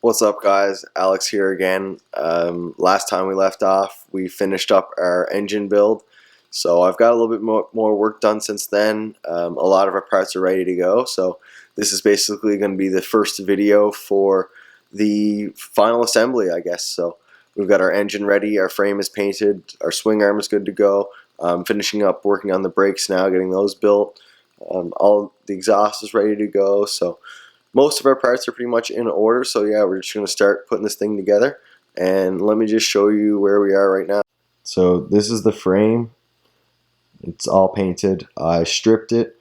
What's up, guys? Alex here again. Last time we left off, we finished up our engine build. So I've got a little bit more work done since then. A lot of our parts are ready to go. So this is basically going to be the first video for the final assembly, I guess. So we've got our engine ready, our frame is painted, our swing arm is good to go. Finishing up working on the brakes now, getting those built. All the exhaust is ready to go. So most of our parts are pretty much in order, so yeah, we're just going to start putting this thing together. And let me just show you where we are right now. So this is the frame. It's all painted. I stripped it,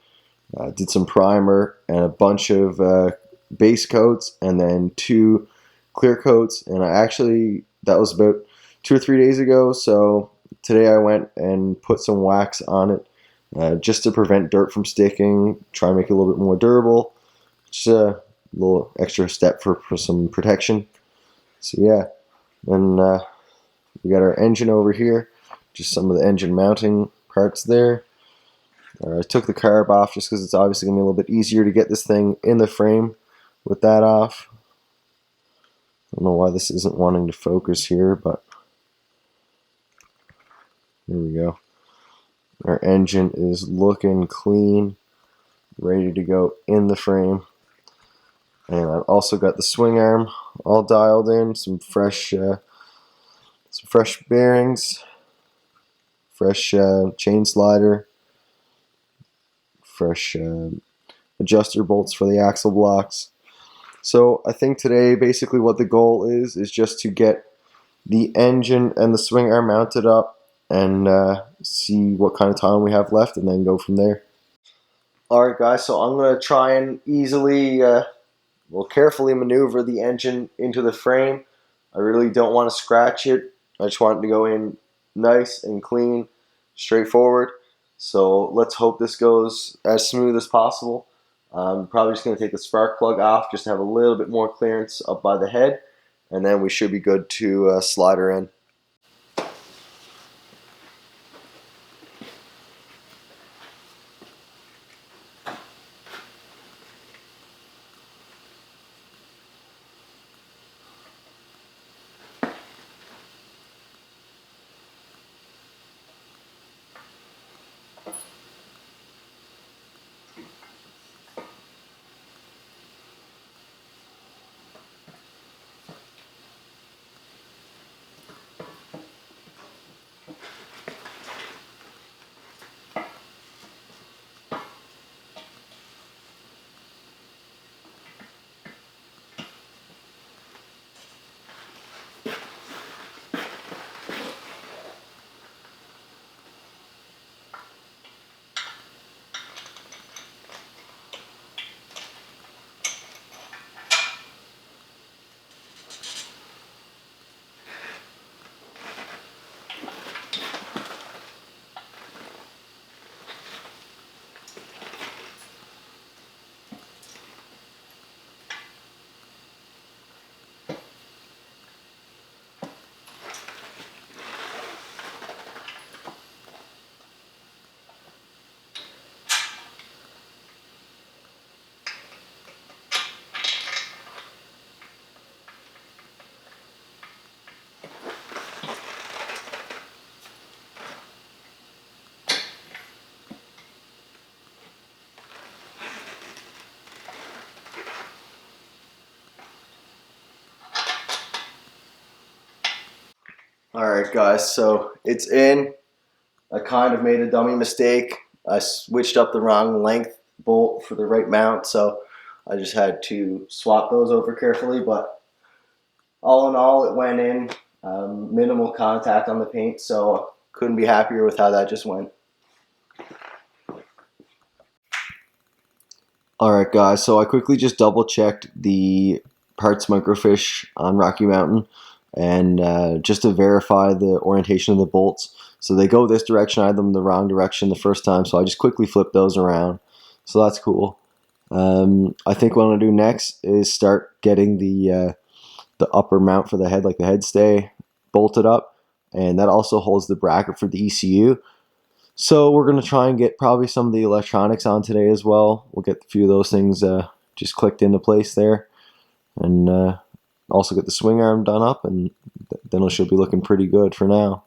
did some primer and a bunch of base coats and then 2 clear coats. And that was about 2 or 3 days ago, so today I went and put some wax on it just to prevent dirt from sticking, try and make it a little bit more durable. Just a little extra step for some protection. So yeah, then we got our engine over here, just some of the engine mounting parts there. I took the carb off just because it's obviously going to be a little bit easier to get this thing in the frame with that off. I don't know why this isn't wanting to focus here, but here we go. Our engine is looking clean, ready to go in the frame. And I've also got the swing arm all dialed in, some fresh bearings, fresh chain slider, fresh adjuster bolts for the axle blocks. So I think today basically what the goal is just to get the engine and the swing arm mounted up and see what kind of time we have left and then go from there. Alright guys, so I'm going to try and carefully maneuver the engine into the frame. I really don't want to scratch it. I just want it to go in nice and clean, straightforward. So let's hope this goes as smooth as possible. I'm probably just going to take the spark plug off just to have a little bit more clearance up by the head, and then we should be good to slide her in. Alright guys, so it's in. I kind of made a dummy mistake. I switched up the wrong length bolt for the right mount, so I just had to swap those over carefully, but all in all it went in. Minimal contact on the paint, so couldn't be happier with how that just went. Alright guys, so I quickly just double checked the parts microfiche on Rocky Mountain and just to verify the orientation of the bolts. So they go this direction. I had them the wrong direction the first time, so I just quickly flipped those around. So that's cool. I think what I'm going to do next is start getting the upper mount for the head, like the head stay, bolted up, and that also holds the bracket for the ECU. So we're going to try and get probably some of the electronics on today as well. We'll get a few of those things just clicked into place there. And also get the swing arm done up, and then it should be looking pretty good for now.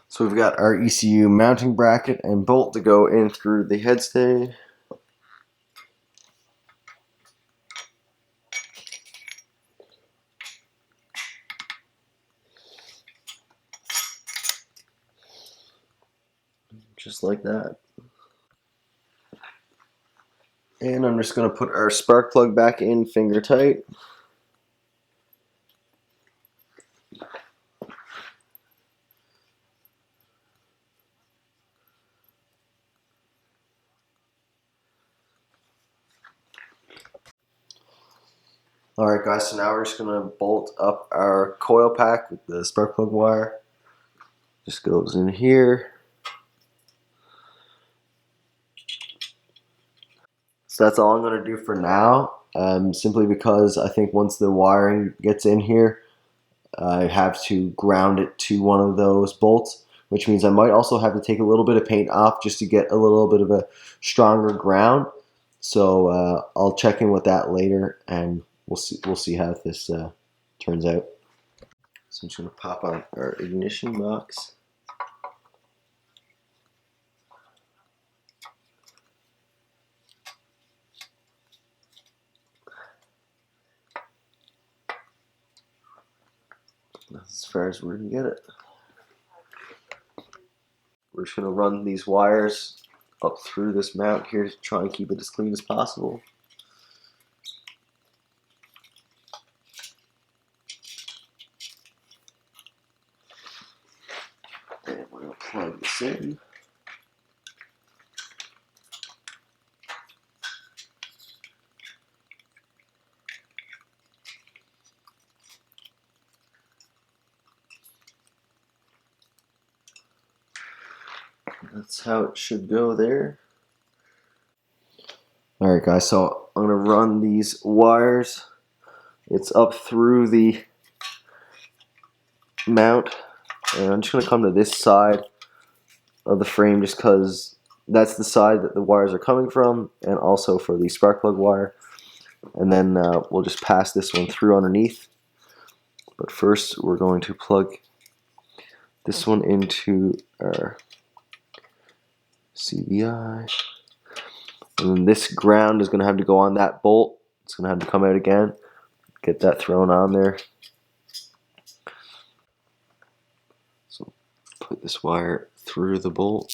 So we've got our ECU mounting bracket and bolt to go in through the headstay. Just like that. And I'm just going to put our spark plug back in finger tight. Alright guys, so now we're just going to bolt up our coil pack with the spark plug wire. Just goes in here. So that's all I'm going to do for now, simply because I think once the wiring gets in here, I have to ground it to one of those bolts, which means I might also have to take a little bit of paint off just to get a little bit of a stronger ground. So I'll check in with that later, and we'll see how this turns out. So I'm just going to pop on our ignition box. That's as far as we're going to get it. We're just going to run these wires up through this mount here to try and keep it as clean as possible. And we're going to plug this in. That's how it should go there. Alright guys, so I'm going to run these wires. It's up through the mount, and I'm just going to come to this side of the frame just because that's the side that the wires are coming from, and also for the spark plug wire. And then we'll just pass this one through underneath. But first we're going to plug this one into our CVI. And then this ground is going to have to go on that bolt. It's going to have to come out again. Get that thrown on there. So put this wire through the bolt.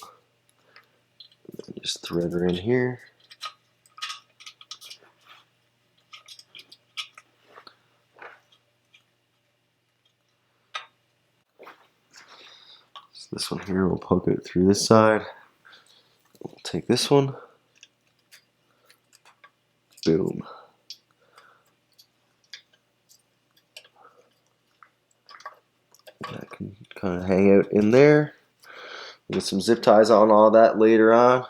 And just thread her in here. So this one here, we'll poke it through this side. We'll take this one. Boom. That can kind of hang out in there. We'll get some zip ties on all that later on.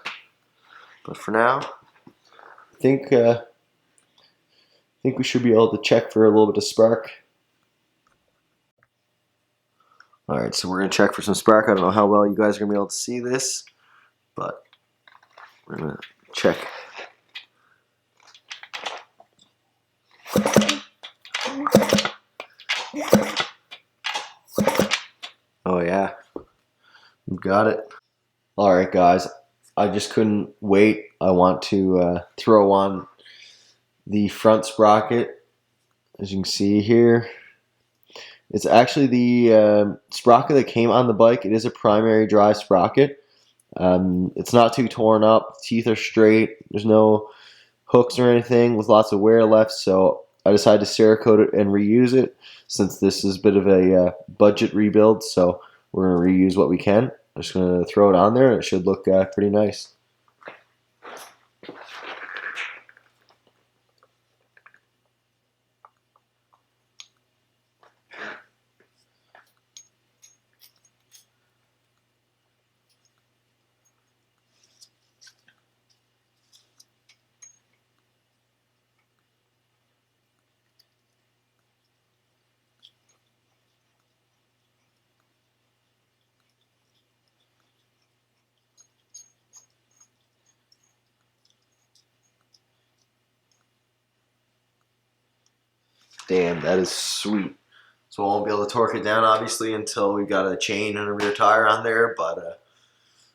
But for now, I think we should be able to check for a little bit of spark. Alright, so we're going to check for some spark. I don't know how well you guys are going to be able to see this, but we're going to check. Oh yeah, we got it. Alright guys, I just couldn't wait. I want to throw on the front sprocket. As you can see here, it's actually the sprocket that came on the bike. It is a primary drive sprocket. It's not too torn up. Teeth are straight. There's no hooks or anything with lots of wear left, so I decided to Cerakote it and reuse it since this is a bit of a budget rebuild, so we're going to reuse what we can. I'm just going to throw it on there and it should look pretty nice. Damn, that is sweet. So I won't be able to torque it down, obviously, until we got a chain and a rear tire on there. But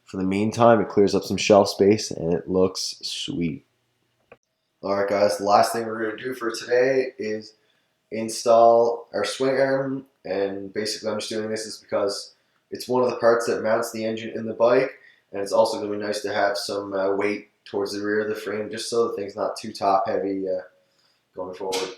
for the meantime, it clears up some shelf space, and it looks sweet. All right, guys, the last thing we're going to do for today is install our swing arm. And basically, I'm just doing this is because it's one of the parts that mounts the engine in the bike, and it's also going to be nice to have some weight towards the rear of the frame, just so the thing's not too top heavy going forward.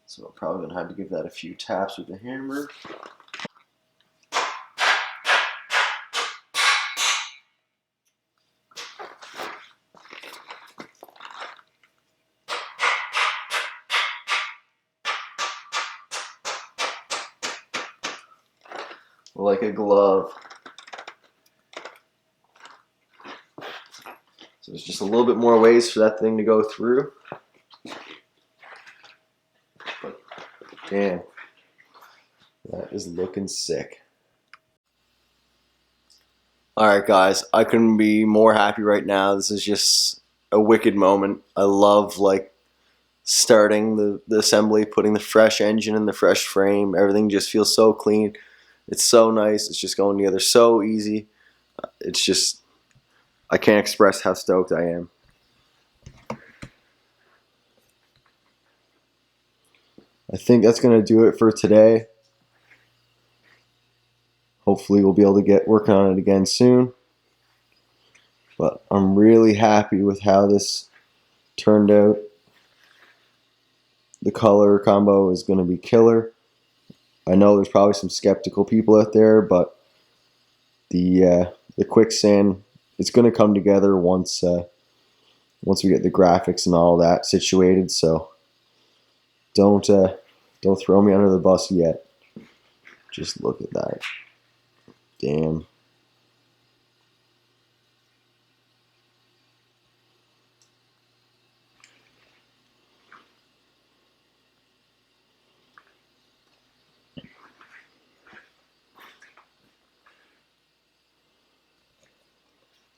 So I'm probably going to have to give that a few taps with the hammer. Like a glove. So there's just a little bit more ways for that thing to go through. But damn, that is looking sick. Alright guys, I couldn't be more happy right now. This is just a wicked moment. I love like starting the assembly, putting the fresh engine in the fresh frame. Everything just feels so clean. It's so nice. It's just going together so easy. It's just, I can't express how stoked I am. I think that's going to do it for today. Hopefully we'll be able to get working on it again soon. But I'm really happy with how this turned out. The color combo is going to be killer. I know there's probably some skeptical people out there, but the quicksand, it's going to come together once we get the graphics and all that situated. So don't throw me under the bus yet. Just look at that. Damn.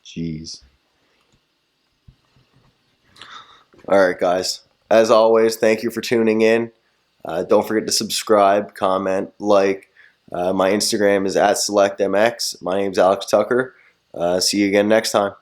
Jeez. Alright guys, as always, thank you for tuning in. Don't forget to subscribe, comment, like. My Instagram is @SelectMX. My name's Alex Tucker. See you again next time.